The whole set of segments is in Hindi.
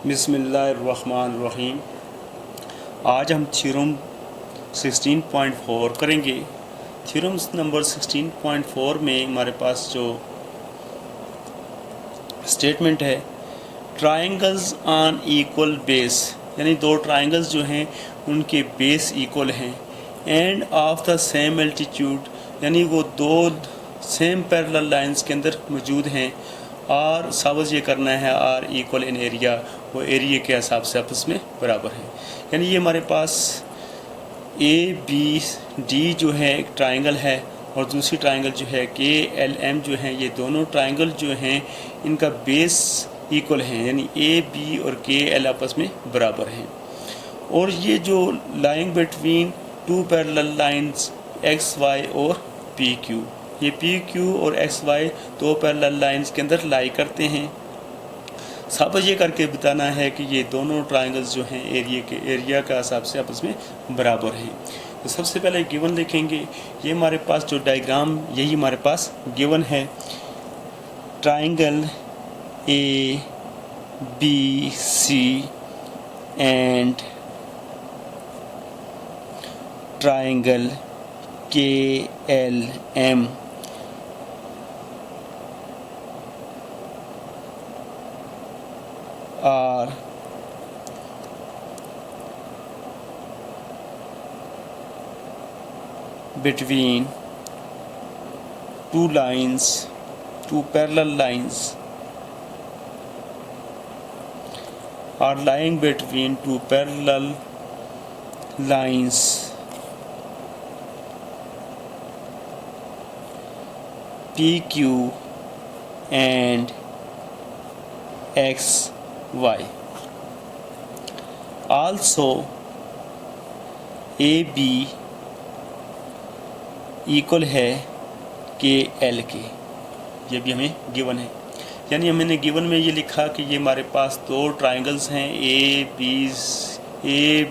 बिस्मिल्लाहिर्रहमानिर्रहीम। आज हम थ्योरम 16.4 करेंगे। थ्योरम नंबर 16.4 में हमारे पास जो स्टेटमेंट है, ट्रायंगल्स ऑन इक्वल बेस, यानी दो ट्रायंगल्स जो हैं उनके बेस इक्वल हैं, end of the same altitude, यानी वो दो सेम पैरेलल लाइंस के अंदर मौजूद हैं, और साबित ये करना है आर इक्वल इन एरिया, वो एरिया के हिसाब से आपस में बराबर है। यानी ये हमारे पास ए बी डी जो है एक ट्रायंगल है, और दूसरी ट्रायंगल जो है के एल एम जो है, ये दोनों ट्रायंगल जो हैं इनका बेस इक्वल है, यानी ए बी और के एल आपस में बराबर हैं। और ये जो lying between two parallel lines X Y और पी क्यू, ये पी क्यू और एक्स वाई दो पैरेलल लाइंस के अंदर लाई करते हैं। साबित ये करके बताना है कि ये दोनों ट्रायंगल्स जो हैं एरिया का हिसाब से आपस में बराबर हैं। तो सबसे पहले गिवन लिखेंगे। ये हमारे पास जो डायग्राम यही हमारे पास गिवन है। Triangle A B C and triangle K L M are between two lines, two parallel lines are lying between two parallel lines PQ and XY. Also AB equal है के एल के, ये भी हमें गिवन है। यानी हमने गिवन में ये लिखा कि ये हमारे पास दो ट्रायंगल्स हैं ए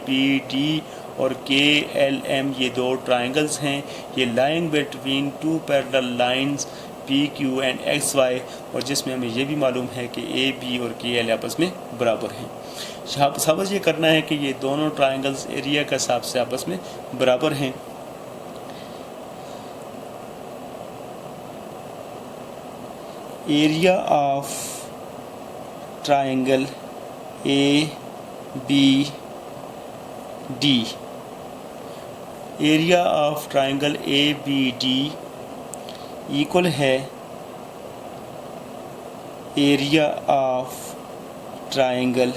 बी डी और के एल एम, ये दो ट्रायंगल्स हैं, ये lying between two parallel lines P Q and X Y, और जिसमें हमें ये भी मालूम है कि ए बी और के एल आपस में बराबर हैं। साबित ये करना है कि ये दोनों ट्रायंगल्स एरिया के हिसाब से आपस में बराबर हैं। Area of triangle A B D, area of triangle A B D equal है area of triangle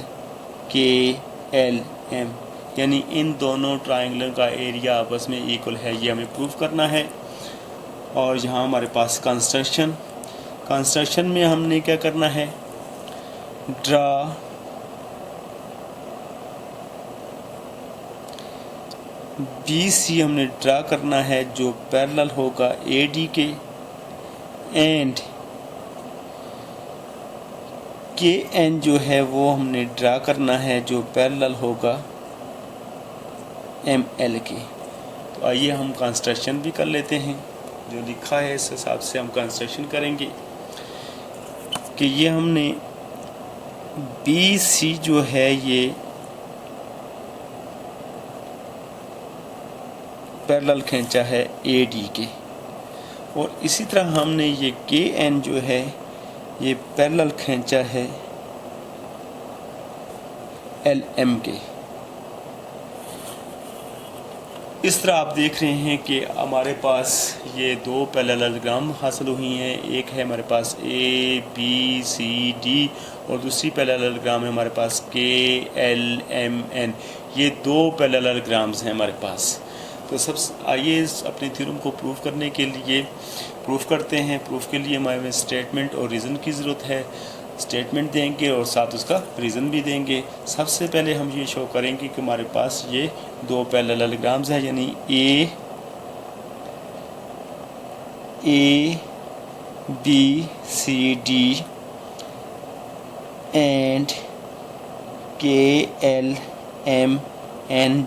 K L M, यानी इन दोनों ट्रायंगल का एरिया आपस में इक्वल है, ये हमें प्रूफ करना है। और यहाँ हमारे पास कंस्ट्रक्शन में हमने क्या करना है, ड्रा बी सी हमने ड्रा करना है जो पैरेलल होगा ए डी के, एंड के एन जो है वो हमने ड्रा करना है जो पैरेलल होगा एम एल के। तो आइए हम कंस्ट्रक्शन भी कर लेते हैं, जो लिखा है इस हिसाब से हम कंस्ट्रक्शन करेंगे कि ये हमने बी सी जो है ये पैरेलल खींचा है ए डी के, और इसी तरह हमने ये के एन जो है ये पैरेलल खींचा है एल एम के। इस तरह आप देख रहे हैं कि हमारे पास ये दो पैरेललोग्राम हासिल हुई हैं। एक है हमारे पास ए बी सी डी, और दूसरी पैरेललोग्राम है हमारे पास के एल एम एन, ये दो पैरेललोग्राम्स हैं हमारे पास। तो आइए अपने थ्योरम को प्रूफ करने के लिए प्रूफ करते हैं। प्रूफ के लिए हमें स्टेटमेंट और रीज़न की ज़रूरत है। स्टेटमेंट देंगे और साथ उसका रीज़न भी देंगे। सबसे पहले हम ये शो करेंगे कि हमारे पास ये दो पैरेललोग्राम्स हैं, यानी A B C D and K L M N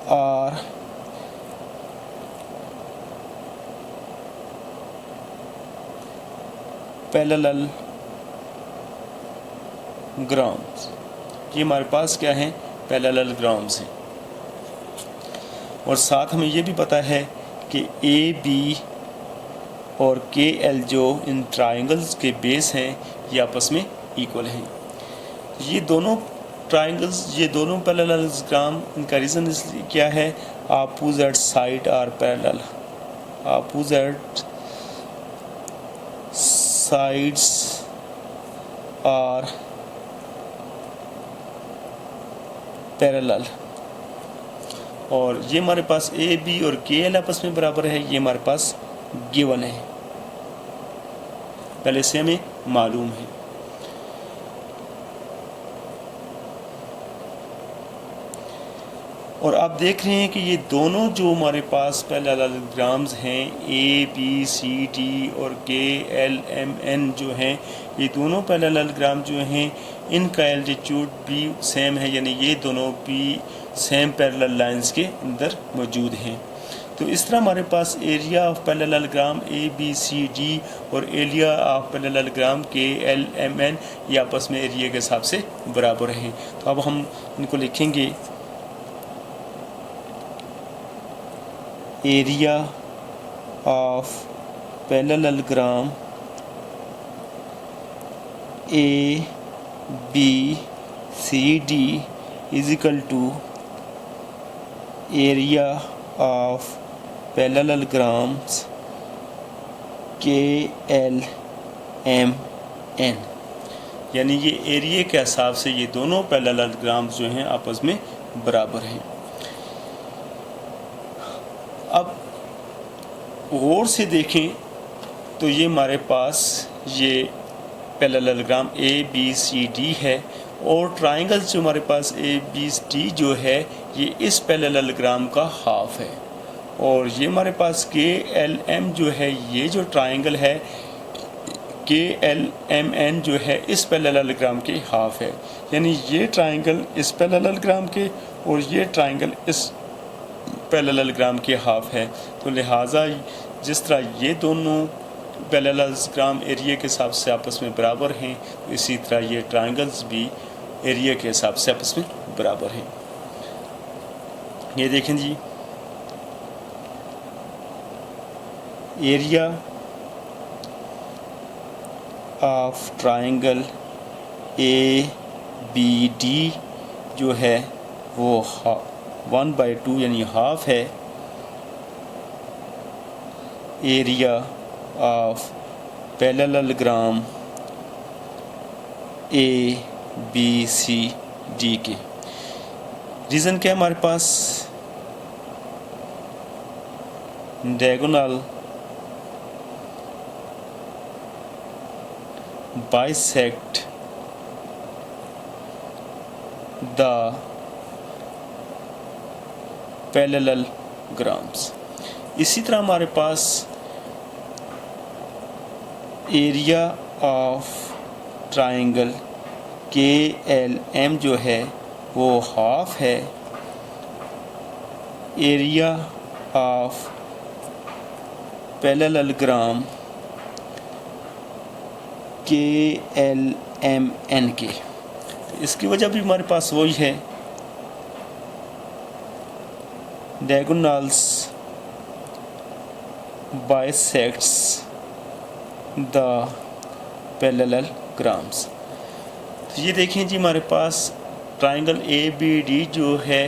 are parallel ग्राम्स। ये हमारे पास क्या है, पैरेलल ग्राम्स हैं। और साथ हमें ये भी पता है कि ए बी और के एल जो इन ट्राइंगल्स के बेस हैं ये आपस में इक्वल हैं। ये दोनों ट्राइंगल्स, ये दोनों पैरेललोग्राम, इनका रीज़न इसलिए क्या है, opposite side are parallel, opposite sides are parallel. और ये हमारे पास ए बी और के एल आपस में बराबर है, ये हमारे पास गिवन है, पहले से हमें मालूम है। और आप देख रहे हैं कि ये दोनों जो हमारे पास पैरेललोग्राम्स हैं, ए बी सी डी और के एल एम एन जो हैं, ये दोनों पैरेललोग्राम जो हैं इनका एल्टीट्यूड भी सेम है, यानी ये दोनों भी सेम पैरेलल लाइंस के अंदर मौजूद हैं। तो इस तरह हमारे पास area of parallelogram A B C D और area of parallelogram K L M N ये आपस में एरिया के हिसाब से बराबर हैं। तो अब हम इनको लिखेंगे, area of parallelogram A B C D is equal to area of parallelograms K L M N, यानी ये एरिया के हिसाब से ये दोनों पैरेललोग्राम्स जो हैं आपस में बराबर हैं। अब गौर से देखें तो ये हमारे पास ये parallelogram A B C D है और ट्राइंगल्स जो हमारे पास ए बी डी जो है ये इस पैरेललोग्राम का हाफ है। और ये हमारे पास के एल एम जो है, ये जो ट्राइंगल है के एल एम एन जो है इस पैरेललोग्राम के हाफ है, यानी ये ट्राइंगल इस पैरेललोग्राम के और ये ट्राइंगल इस पैरेललोग्राम के हाफ है। तो लिहाजा जिस तरह ये दोनों पैरेललोग्राम एरिया के हिसाब से आपस में बराबर हैं, तो इसी तरह ये ट्राइंगल्स भी एरिया के हिसाब से आपस में बराबर हैं। ये देखें जी, area of triangle A B D जो है वो 1/2 यानी हाफ है area of parallelogram A B C D के। रीज़न क्या है, हमारे पास डायगोनल bisect the पैरेललोग्राम्स। इसी तरह हमारे पास area of triangle K L M जो है वो हाफ है area of parallelogram K L M N के। इसकी वजह भी हमारे पास वही है, डायगोनल्स बाइसेक्ट्स द पैरेललोग्राम्स। तो ये देखें जी, हमारे पास ट्राइंगल ए बी डी जो है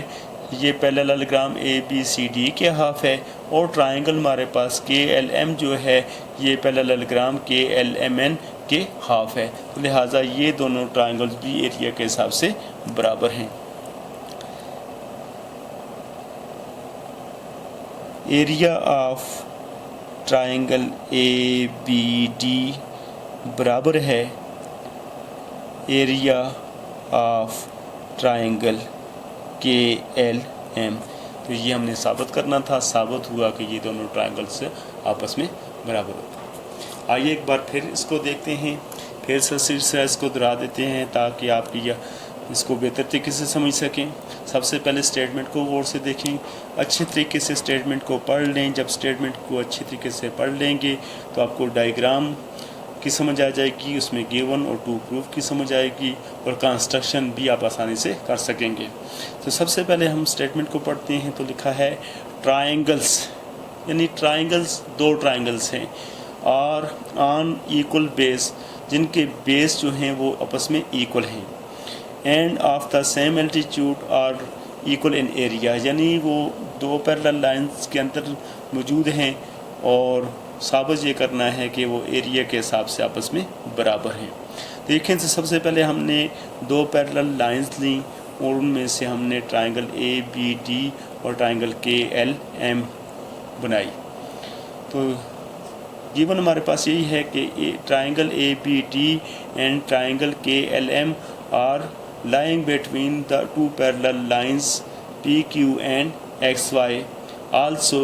ये parallelogram A B C D के हाफ है और ट्राइंगल हमारे पास के एल एम जो है ये parallelogram K L M N के हाफ है। तो लिहाजा ये दोनों ट्राइंगल्स भी एरिया के हिसाब से बराबर हैं। Area of triangle A B D बराबर है area of triangle K L M. तो ये हमने साबित करना था, साबित हुआ कि ये दोनों ट्राइंगल्स आपस में बराबर होते हैं। आइए एक बार फिर इसको देखते हैं, फिर से इसको दोहरा देते हैं ताकि आप इसको बेहतर तरीके से समझ सकें। सबसे पहले स्टेटमेंट को गौर से देखें, अच्छे तरीके से स्टेटमेंट को पढ़ लें। जब स्टेटमेंट को अच्छे तरीके से पढ़ लेंगे तो आपको डायग्राम की समझ आ जाएगी, उसमें गिवन और टू प्रूफ की समझ आएगी और कंस्ट्रक्शन भी आप आसानी से कर सकेंगे। तो सबसे पहले हम स्टेटमेंट को पढ़ते हैं। तो लिखा है ट्रायंगल्स, यानी ट्रायंगल्स, दो ट्रायंगल्स हैं और ऑन इक्वल बेस, जिनके बेस जो हैं वो आपस में इक्वल हैं, end of the same altitude और इक्वल इन एरिया, यानी वो दो पैरेलल लाइंस के अंदर मौजूद हैं और साबित ये करना है कि वो एरिया के हिसाब से आपस में बराबर हैं। देखें तो सबसे पहले हमने दो पैरेलल लाइंस ली और उनमें से हमने ट्रायंगल ABD और ट्रायंगल KLM बनाई। तो गिवन हमारे पास यही है कि triangle ABD and triangle KLM are lying between the two parallel lines PQ and XY, also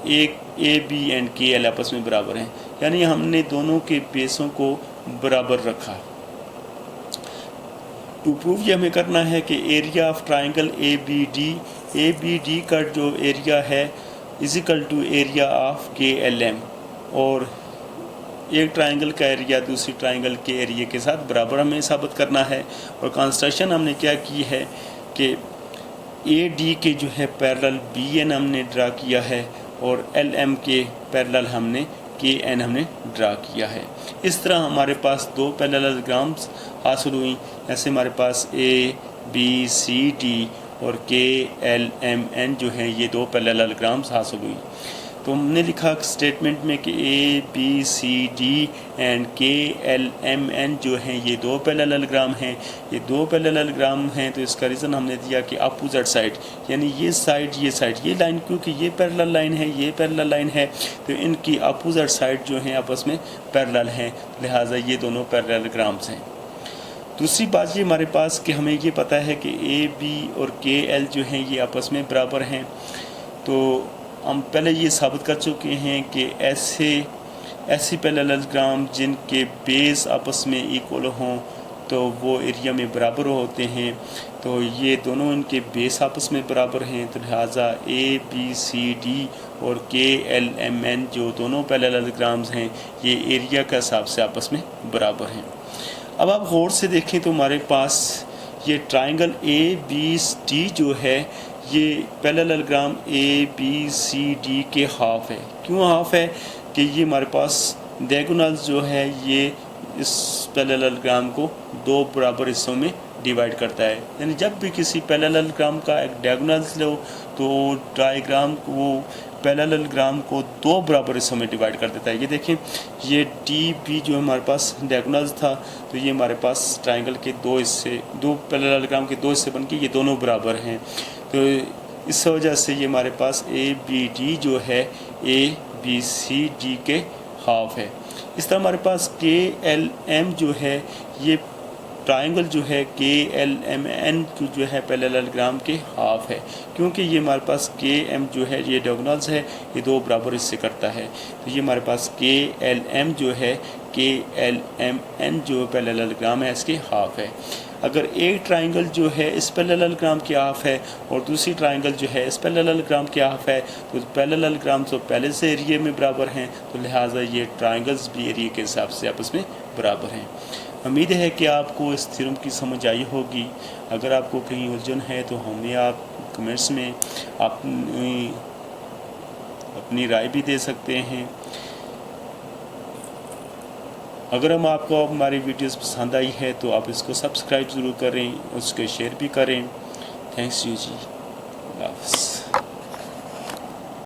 AB and KL आपस में बराबर हैं, यानी हमने दोनों के बेसों को बराबर रखा। टू प्रूव ये हमें करना है कि एरिया ऑफ ट्रायंगल ABD का जो एरिया है equal to area of KLM, और एक ट्रायंगल का एरिया दूसरी ट्रायंगल के एरिया के साथ बराबर हमें साबित करना है। और कंस्ट्रक्शन हमने क्या की है कि AD के जो है पैरेलल BN हमने ड्रा किया है और LM के पैरेलल हमने KN हमने ड्रा किया है। इस तरह हमारे पास दो पैरेललोग्राम्स हासिल हुई। ऐसे हमारे पास ABCD और KLMN जो हैं ये दो पैरेललोग्राम्स हासिल हुई। तो हमने लिखा स्टेटमेंट में कि ABCD एंड KLMN जो हैं ये दो पैरेललोग्राम हैं। ये दो पैरेललोग्राम हैं तो इसका रीज़न हमने दिया कि अपोजिट साइड, यानी ये साइड ये लाइन, क्योंकि ये पैरेलल लाइन है ये पैरेलल लाइन है तो इनकी अपोजिट साइड जो हैं आपस में पैरेलल हैं, लिहाजा ये दोनों पैरेललोग्राम्स हैं। दूसरी बात ये हमारे पास कि हमें ये पता है कि AB और KL जो हैं ये आपस में बराबर हैं। तो हम पहले ये साबित कर चुके हैं कि ऐसे पैरेललोग्राम जिनके बेस आपस में इक्वल हों तो वो एरिया में बराबर होते हैं। तो ये दोनों इनके बेस आपस में बराबर हैं, तो लिहाजा ABCD और KLMN जो दोनों पैरेललोग्राम्स हैं ये एरिया के हिसाब से आपस में बराबर हैं। अब आप गौर से देखें तो हमारे पास ये ट्रायंगल ABD जो है ये पैरेललोग्राम ABCD के हाफ है। क्यों हाफ है कि ये हमारे पास डायगोनल्स जो है ये इस पैरेललोग्राम को दो बराबर हिस्सों में डिवाइड करता है, यानी जब भी किसी पैरेललोग्राम का एक डायगोनल्स लो तो डायग्राम को वो पैरेललोग्राम को दो बराबर हिस्सों में डिवाइड कर देता है। ये देखें ये DB जो हमारे पास डायगोनल्स था तो ये हमारे पास ट्रायंगल के दो हिस्से, दो पैरेललोग्राम के दो हिस्से बन के ये दोनों बराबर हैं। तो इस वजह से ये हमारे पास ABD जो है ABCD के हाफ है। इस तरह हमारे पास KLM जो है ये ट्रायंगल जो है KLMN जो है पैरेललोग्राम के हाफ है, क्योंकि ये हमारे पास KM जो है ये डायगोनल्स है ये दो बराबर हिस्से करता है। तो ये हमारे पास KLM जो है KLMN जो पैरेललोग्राम है इसके हाफ है। अगर एक ट्रायंगल जो है इस पैरेललोग्राम के हाफ है और दूसरी ट्रायंगल जो है इस पैरेललोग्राम के हाफ है तो पैरेललोग्राम तो पहले से एरिया में बराबर हैं, तो लिहाजा ये ट्रायंगल्स भी एरिया के हिसाब से आपस में बराबर हैं। उम्मीद है कि आपको इस थ्योरम की समझ आई होगी। अगर आपको कहीं उलझन है तो हमें आप कमेंट्स में अपनी राय भी दे सकते हैं। अगर आपको हमारी वीडियोस पसंद आई है तो आप इसको सब्सक्राइब ज़रूर करें, उसको शेयर भी करें। थैंक्स यू जी, अल्लाह हाफ़िज़।